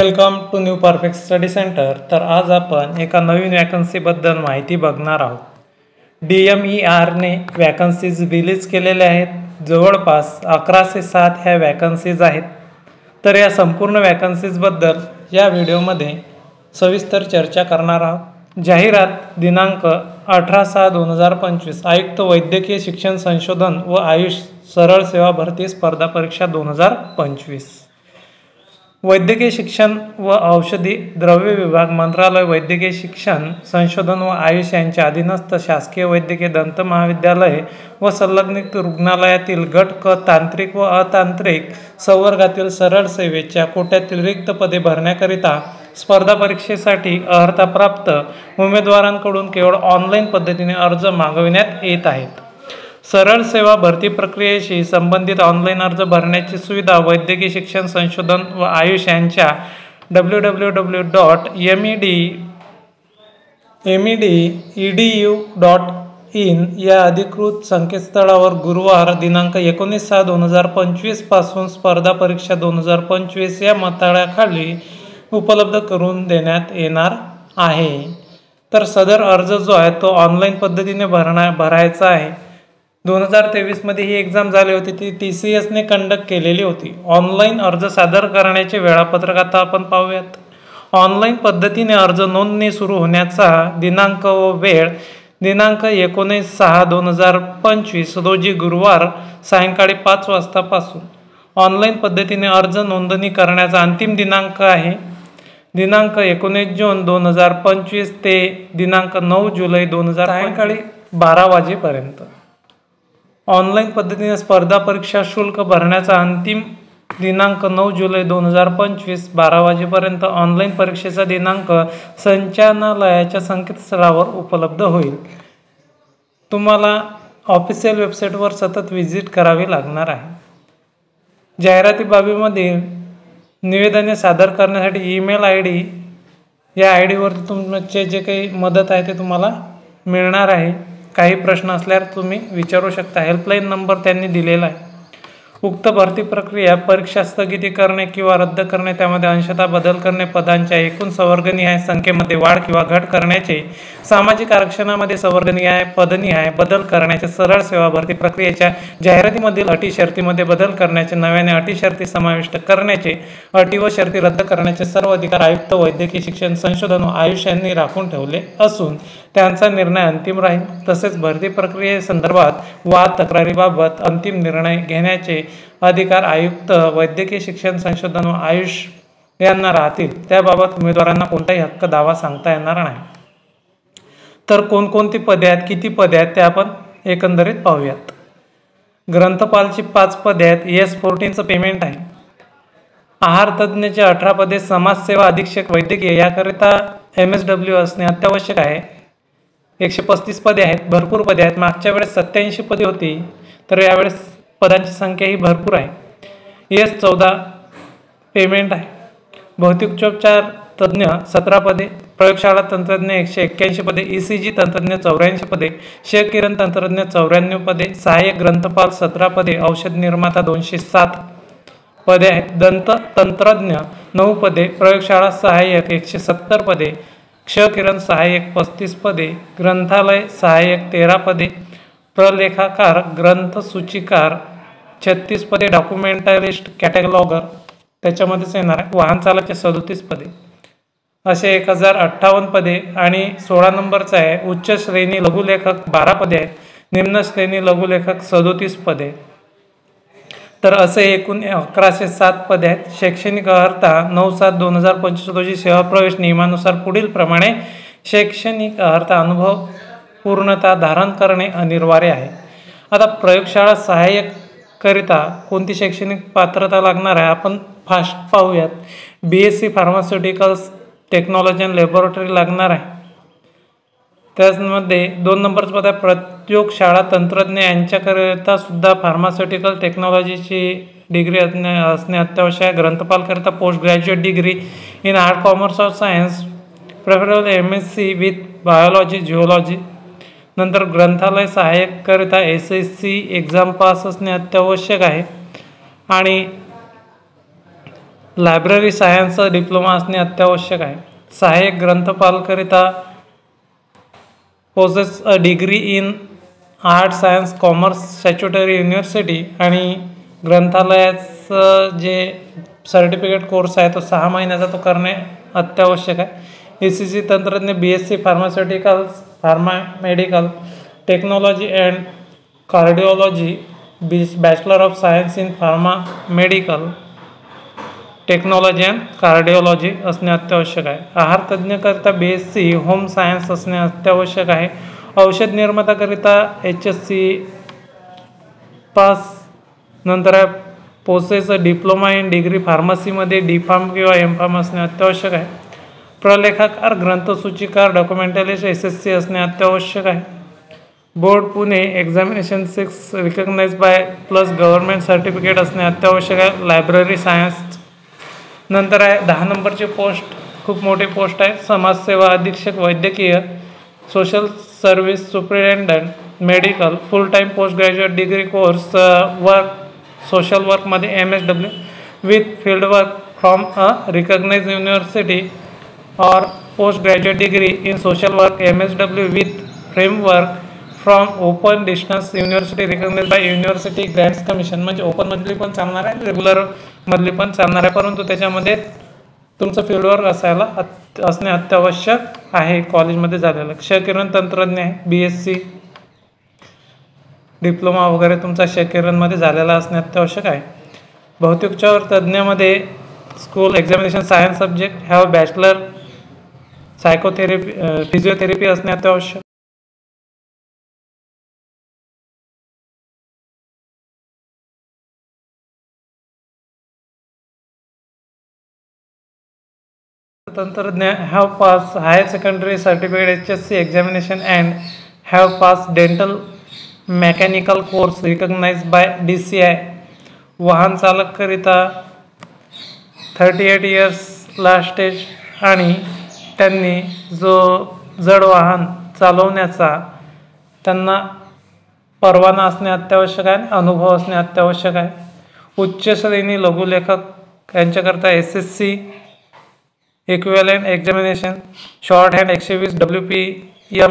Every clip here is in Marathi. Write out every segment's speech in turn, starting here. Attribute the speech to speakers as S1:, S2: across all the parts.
S1: Welcome to new perfect study centre. तर आज आपण एका नवीन वॅकन्सीबद्दल माहिती बघणार आहोत। DMERने वॅकन्सीज रिलीज केलेल्या आहेत। जवळपास 11 से 7 ह्या वॅकन्सीज आहेत। तर या संपूर्ण वॅकन्सीजबद्दल या व्हिडिओमध्ये सविस्तर चर्चा करणार आहोत। जाहिरात दिनांक 18/6/2025 आयुक्त वैद्यकीय शिक्षण संशोधन व आयुष सरळ सेवा भरती स्पर्धा परीक्षा 2025। वैद्यकीय शिक्षण व औषधी द्रव्य विभाग मंत्रालय वैद्यकीय शिक्षण संशोधन व आयुष यांच्या अधीनस्थ शासकीय वैद्यकीय दंत महाविद्यालय व संलग्नित रुग्णालयातील गट क तांत्रिक व अतांत्रिक संवर्गातील सरळ सेवेच्या कोट्यातील रिक्त पदे भरण्याकरिता स्पर्धा परीक्षेसाठी अर्हता प्राप्त उमेदवारांकडून केवळ ऑनलाईन पद्धतीने अर्ज मागविण्यात येत आहेत। सरळ सेवा भरती प्रक्रियेशी संबंधित ऑनलाईन अर्ज भरण्याची सुविधा वैद्यकीय शिक्षण संशोधन व आयुष यांच्या www.mededu.in या अधिकृत संकेतस्थळावर गुरुवार दिनांक 19/6/2025 पासून स्पर्धा परीक्षा 2025 या मथळ्याखाली उपलब्ध करून देण्यात येणार आहे। तर सदर अर्ज जो आहे तो ऑनलाईन पद्धतीने भरायचा आहे। 2023 मध्ये ही एक्झाम झाली होती, ती TCSने कंडक्ट केलेली होती। ऑनलाईन अर्ज सादर करण्याचे वेळापत्रक आता आपण पाहूयात। ऑनलाईन पद्धतीने अर्ज नोंदणी सुरू होण्याचा दिनांक व वेळ दिनांक 19/6/2025 रोजी गुरुवार सायंकाळी 5 वाजतापासून। ऑनलाईन पद्धतीने अर्ज नोंदणी करण्याचा अंतिम दिनांक आहे दिनांक 19 जून 2025 ते दिनांक 9 जुलै 2025 सायंकाळी 12 वाजेपर्यंत। ऑनलाईन पद्धतीने स्पर्धा परीक्षा शुल्क भरण्याचा अंतिम दिनांक 9 जुलै 2025 12 वाजेपर्यंत। ऑनलाईन परीक्षेचा दिनांक संचालनालयाच्या संकेतस्थळावर उपलब्ध होईल। तुम्हाला ऑफिशियल वेबसाईटवर सतत व्हिजिट करावी लागणार आहे। जाहिराती बाबीमध्ये निवेदने सादर करण्यासाठी ईमेल ID या IDवरती तुमचे जे काही मदत आहे ते तुम्हाला मिळणार आहे। काही प्रश्न असल्यास तुम्ही विचारू शकता। हेल्पलाईन नंबर त्यांनी दिलेला आहे। उक्त भरती प्रक्रिया परीक्षा स्थगिती करणे किंवा रद्द करणे, त्यामध्ये अंशतः बदल करणे, पदांच्या एकूण संवर्गनिहाय संख्येमध्ये वाढ किंवा घट करण्याचे, सामाजिक आरक्षणामध्ये संवर्गनिहाय पदनिहाय बदल करण्याचे, सरळ सेवा भरती प्रक्रियेच्या जाहिरातीमधील अटी शर्तीमध्ये बदल करण्याचे, नव्याने अटी शर्ती समाविष्ट करण्याचे, अटी व शर्ती रद्द करण्याचे सर्व अधिकार आयुक्त वैद्यकीय शिक्षण संशोधन व आयुष यांनी राखून ठेवले असून त्यांचा निर्णय अंतिम राहील। तसेच भरती प्रक्रियेसंदर्भात वाद तक्रारीबाबत अंतिम निर्णय घेण्याचे अधिकार आयुक्त वैद्यकीय शिक्षण संशोधन व आयुष यांना राहतील। त्याबाबत उमेदवारांना कोणताही हक्क दावा सांगता येणार नाही। तर कोणकोणती पदे आहेत, किती पदे आहेत ते आपण एकंदरीत पाहूयात। ग्रंथपालची 5 पदे आहेत। S14चं पेमेंट आहे। आहार तज्ज्ञाचे 18 पदे। समाजसेवा अधीक्षक वैद्यकीय याकरिता MSW असणे अत्यावश्यक आहे। 135 पदे आहेत। भरपूर पदे आहेत। मागच्या वेळेस 87 पदे होती, तर यावेळेस पदांची संख्या ही भरपूर आहे। S14 पेमेंट आहे। भौतिकोपचार तज्ज्ञ 17 पदे। प्रयोगशाळा तंत्रज्ञ 181 पदे। ECG तंत्रज्ञ 84 पदे। क्षकिरण तंत्रज्ञ 94 पदे। सहाय्यक ग्रंथपाल 17 पदे। औषध निर्माता 207 पदे आहेत। दंत तंत्रज्ञ 9 पदे। प्रयोगशाळा सहाय्यक 170 पदे। क्षकिरण सहाय्यक 35 पदे। ग्रंथालय सहाय्यक 13 पदे। प्रलेखाकार ग्रंथ सूचीकार 36 पदे। डॉक्युमेंटलिस्ट कॅटॅलॉगर त्याच्यामध्येच येणार आहे। वाहन चालक 37 पदे। असे 1058 पदे। आणि 16 नंबरचा आहे उच्च श्रेणी लघुलेखक 12 पदे आहेत। निम्न श्रेणी लघुलेखक 37 पदे। तर असे एकूण 11 से 7 पदे आहेत। शैक्षणिक अर्हता 9/7/2025 रोजी सेवा प्रवेश नियमानुसार पुढील प्रमाणे शैक्षणिक अर्हता अनुभव पूर्णता धारण करणे अनिवार्य आहे। आता प्रयोगशाळा सहाय्यक करिता कोणती शैक्षणिक पात्रता लागणार आहे आपण फास्ट पाहूयात। BSc pharmaceuticals technology and laboratory लागणार आहे। त्यामध्ये 2 नंबरचं पद आहे प्रयोगशाळा तंत्रज्ञ यांच्याकरिता सुद्धा फार्मास्युटिकल टेक्नॉलॉजीची डिग्री असणे अत्यावश्यक आहे। ग्रंथपालकरिता post graduate degree in art commerce of science preferable MSc with biology zoology. नंतर ग्रंथालय सहाय्यककरिता SSC एक्झाम पास असणे अत्यावश्यक आहे। आणि लायब्ररी सायन्स डिप्लोमा असणे अत्यावश्यक आहे. सहाय्यक ग्रंथपालकरिता possess a degree in art science commerce statutory university आणि ग्रंथालयाचं जे सर्टिफिकेट कोर्स आहे तो 6 महिन्याचा तो करणे अत्यावश्यक आहे. ECC तंत्रज्ञ BSc pharmaceuticals medical technology and cardiology bachelor of science in pharma medical technology and cardiology असणे अत्यावश्यक आहे. आहार तज्ज्ञकरिता BSc होम सायन्स असणे अत्यावश्यक आहे. औषध निर्माताकरिता HSC पास. नंतर आहे पोसेस डिप्लोमा इन डिग्री फार्मसीमध्ये D.Pharm किंवा M.Pharm असणे अत्यावश्यक आहे. प्रलेखाकार ग्रंथसूचीकार डॉक्युमेंटलिस्ट SSC असणे अत्यावश्यक आहे. Board Pune examination 6 recognise by plus government certificate असणे अत्यावश्यक आहे. Library science. नंतर आहे 10 नंबरची पोस्ट, खूप मोठी पोस्ट आहे, समाजसेवा अधीक्षक वैद्यकीय social service superintendent medical full time post graduate degree course work social वर्कमध्ये MSW with field work from a recognise university और post graduate degree in social work MSW with framework from open distance university recognise by university grants commission. म्हणजे ओपनमधली पण चालणार आहे, रेग्युलरमधली पण चालणार आहे, परंतु त्याच्यामध्ये तुमचं फील्डवर्क असणे अत्यावश्यक आहे. कॉलेजमध्ये झालेलं क्षकिरण तंत्रज्ञ आहे BSc डिप्लोमा वगैरे तुमचा क्षकिरणमध्ये झालेला असणे अत्यावश्यक आहे. भौतिकोपचार तज्ज्ञमध्ये school examination science subject have bachelor psychotherapy physiotherapy असणे अत्यावश्यक. तंत्रज्ञ have pass higher secondary certificate HSC examination and have pass dental mechanical course recognise by DCI. वाहन चालककरिता 38 इयर्स लास्ट एज आणि त्यांनी जो जड वाहन चालवण्याचा त्यांना परवाना असणे अत्यावश्यक आहे आणि अनुभव असणे अत्यावश्यक आहे. उच्च श्रेणी लघुलेखक यांच्याकरता SSC equivalent examination short hand 120 WPM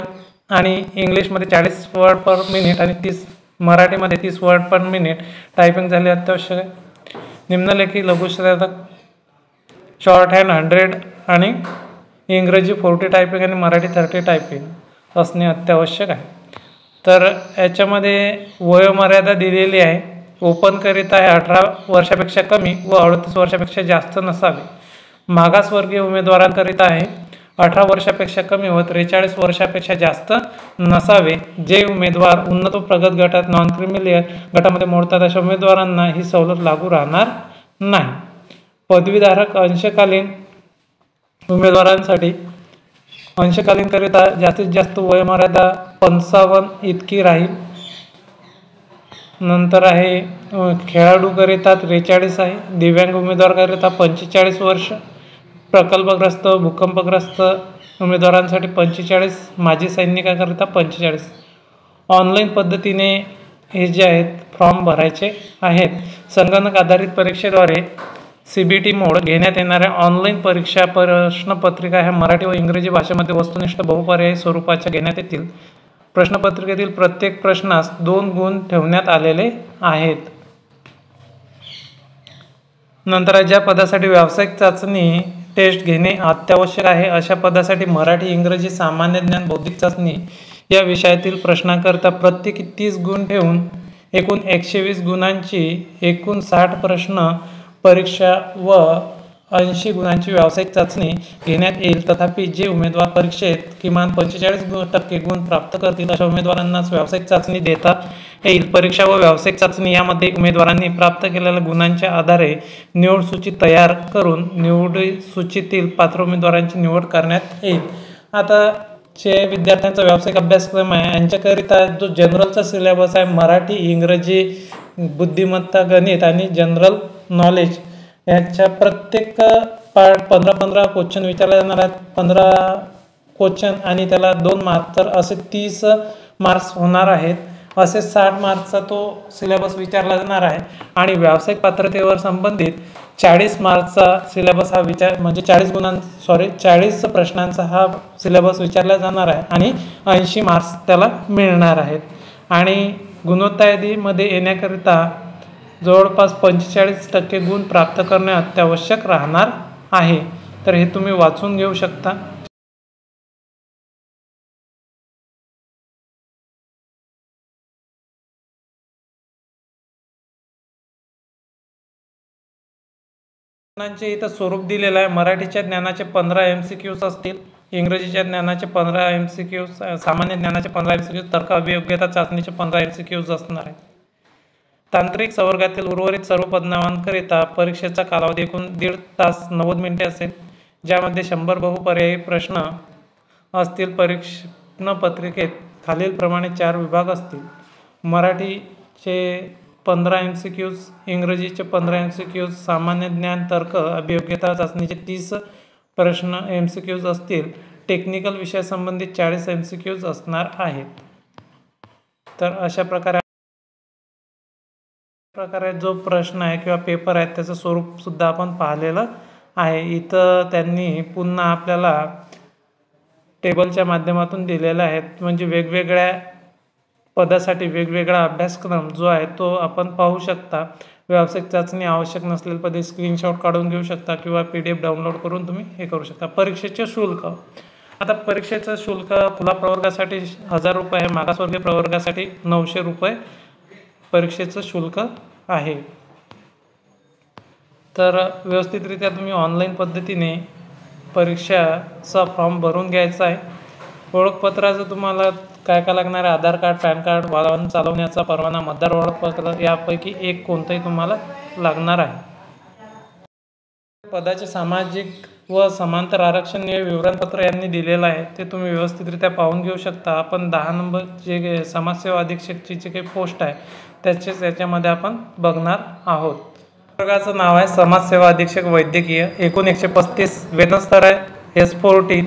S1: आणि इंग्लिशमध्ये 40 वर्ड पर मिनिट आणि मराठीमध्ये 30 वर्ड पर मिनिट टायपिंग झाले अत्यावश्यक आहे. निम्नलेखी लघुश्रेणक शॉर्ट हँड 100 आणि इंग्रजी 40 टायपिंग आणि मराठी 30 टायपिंग असणे अत्यावश्यक आहे. तर याच्यामध्ये वयोमर्यादा दिलेली आहे. ओपनकरिता आहे 18 वर्षापेक्षा कमी व 38 वर्षापेक्षा जास्त नसावे. मागासवर्गीय उमेदवारांकरिता आहे 18 वर्षापेक्षा कमी व 43 वर्षापेक्षा जास्त नसावे. जे उमेदवार उन्नत व प्रगत गटात नॉन क्रिमिलियर गटामध्ये मोडतात अशा उमेदवारांना ही सवलत लागू राहणार नाही. पदवीधारक अंशकालीन उमेदवारांसाठी अंशकालीनकरिता जास्तीत जास्त वयोमर्यादा 55 इतकी राहील. नंतर आहे खेळाडूकरिता 43 आहे. दिव्यांग उमेदवाराकरिता 45 वर्ष. प्रकल्पग्रस्त भूकंपग्रस्त उमेदवारांसाठी 45. माजी सैनिकाकरिता 45. ऑनलाईन पद्धतीने हे जे आहेत फॉर्म भरायचे आहेत. संगणक आधारित परीक्षेद्वारे CBT मोड घेण्यात येणाऱ्या ऑनलाईन परीक्षा प्रश्नपत्रिका ह्या मराठी व इंग्रजी भाषेमध्ये वस्तुनिष्ठ बहुपर्यायी स्वरूपाच्या घेण्यात येतील. प्रश्नपत्रिकेतील प्रत्येक प्रश्नास 2 गुण ठेवण्यात आलेले आहेत. नंतर ज्या पदासाठी व्यावसायिक चाचणी टेस्ट घेणे अत्यावश्यक आहे अशा पदासाठी मराठी इंग्रजी सामान्य ज्ञान बौद्धिक चाचणी या विषयातील प्रश्नाकरता प्रत्येकी 30 गुण ठेवून एकूण 120 गुणांची एकूण 60 प्रश्न परीक्षा व 80 गुणांची व्यावसायिक चाचणी घेण्यात येईल. तथापि जे उमेदवार परीक्षेत किमान 45% गुण प्राप्त करतील अशा उमेदवारांनाच व्यावसायिक चाचणी देता येईल. परीक्षा व व्यावसायिक चाचणी यामध्ये उमेदवारांनी प्राप्त केलेल्या गुणांच्या आधारे निवड सूची तयार करून निवड सूचीतील पात्र उमेदवारांची निवड करण्यात येईल. आता जे विद्यार्थ्यांचा व्यावसायिक अभ्यासक्रम आहे यांच्याकरिता जो जनरलचा सिलेबस आहे मराठी इंग्रजी बुद्धिमत्ता गणित आणि जनरल नॉलेज याच्या प्रत्येक पार्ट 15 क्वेश्चन विचारले जाणार आहेत. 15 क्वेश्चन आणि त्याला 2 मार्क तर असे 30 मार्क्स होणार आहेत. असे 60 मार्क्सचा तो सिलेबस विचारला जाणार आहे आणि व्यावसायिक पात्रतेवर संबंधित 40 मार्क्सचा सिलेबस हा म्हणजे 40 प्रश्नांचा हा सिलेबस विचारला जाणार आहे आणि 80 मार्क्स त्याला मिळणार आहेत. आणि गुणवत्ता यादीमध्ये येण्याकरिता जवळपास 45% गुण प्राप्त करणे अत्यावश्यक राहणार आहे. तर हे तुम्ही वाचून घेऊ शकता. इथं स्वरूप दिलेलं आहे. मराठीच्या ज्ञानाचे 15 MCQs असतील, इंग्रजीच्या ज्ञानाचे 15 MCQs, सामान्य ज्ञानाचे 15 MCQs, तर्क अभियोग्यता चाचणीचे 15 MCQs असणार आहेत. तांत्रिक संवर्गातील उर्वरित सर्व पदनामांकरिता परीक्षेचा कालावधी एकूण 1.5 तास 90 मिनिटे असेल, ज्यामध्ये 100 बहुपर्यायी प्रश्न असतील. परीक्षणपत्रिकेत खालीलप्रमाणे 4 विभाग असतील. मराठीचे 15 MCQs, इंग्रजीचे 15 MCQs, सामान्य ज्ञान, तर्क अभियोग्यता चाचणीचे 30 प्रश्न MCQs असतील. टेक्निकल विषयासंबंधित 40 MCQs असणार आहेत. तर अशा प्रकारे जो प्रश्न आहे किंवा पेपर आहे त्याचं स्वरूप सुद्धा आपण पाहिलेलं आहे. इथं त्यांनी पुन्हा आपल्याला टेबलच्या माध्यमातून दिलेलं आहेत, म्हणजे वेगवेगळ्या पदासाठी वेगवेगळा अभ्यासक्रम जो आहे तो आपण पाहू शकता. व्यावसायिक चाचणी आवश्यक नसलेली पदे स्क्रीनशॉट काढून घेऊ शकता किंवा PDF डाउनलोड करून तुम्ही हे करू शकता. परीक्षेचे शुल्क. आता परीक्षेचं शुल्क खुला प्रवर्गासाठी 1000 रुपये आहे, मागासवर्गीय प्रवर्गासाठी 900 रुपये परीक्षेचं शुल्क आहे. तर व्यवस्थितरित्या तुम्ही ऑनलाईन पद्धतीने परीक्षाचा फॉर्म भरून घ्यायचा आहे. ओळखपत्राचं तुम्हाला काय काय लागणार आहे? आधार कार्ड, पॅन कार्ड, वाहन चालवण्याचा परवाना, मतदार ओळखपत्र यापैकी एक कोणतंही तुम्हाला लागणार आहे. पदाचे सामाजिक व समांतर आरक्षण हे विवरणपत्र यांनी दिलेलं आहे, ते तुम्ही व्यवस्थितरित्या पाहून घेऊ शकता. आपण 10 नंबर जे समाजसेवा अधीक्षकची जी काही पोस्ट आहे त्याच्यामध्ये आपण बघणार आहोत. प्रवर्गाचं नाव आहे समाजसेवा अधीक्षक वैद्यकीय. एकूण 135. वेतन स्तर आहे S14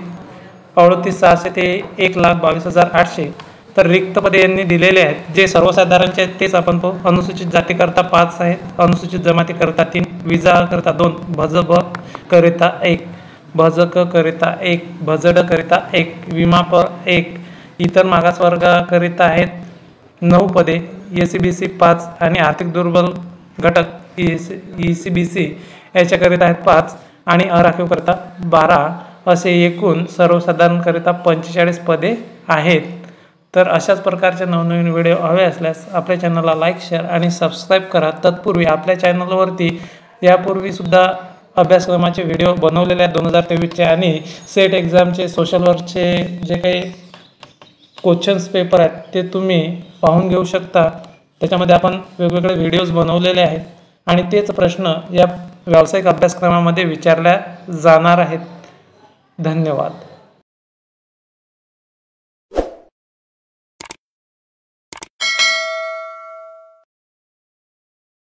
S1: 38,600 ते 1,22,800. तर रिक्त पदे यांनी दिलेले आहेत, जे सर्वसाधारणचे आहेत तेच आपण पाहू. अनुसूचित जातीकरता 5 आहेत, अनुसूचित जमातीकरता 3, विजा करता 2, भजब करिता 1, भजक करिता 1, भजड करिता 1, विमाप 1. इतर मागासवर्गाकरिता आहेत 9 पदे, SCBC 5 आणि आर्थिक दुर्बल घटक ECBC याच्याकरिता आहेत 5 आणि अराखीव करता 12. असे एकूण सर्वसाधारणकरिता 45 पदे आहेत. तर अशाच प्रकारचे नवनवीन व्हिडिओ हवे असल्यास आपल्या चॅनलला लाईक, शेअर आणि सबस्क्राईब करा. तत्पूर्वी आपल्या चॅनलवरती यापूर्वीसुद्धा अभ्यासक्रमाचे व्हिडिओ बनवलेले आहेत 2023चे आणि सेट एक्झामचे सोशल वर्कचे जे काही क्वेश्चन्स पेपर आहेत ते तुम्ही पाहून घेऊ शकता. त्याच्यामध्ये आपण वेगवेगळे व्हिडिओज बनवलेले आहेत आणि तेच प्रश्न या व्यावसायिक अभ्यासक्रमामध्ये विचारल्या जाणार आहेत. धन्यवाद.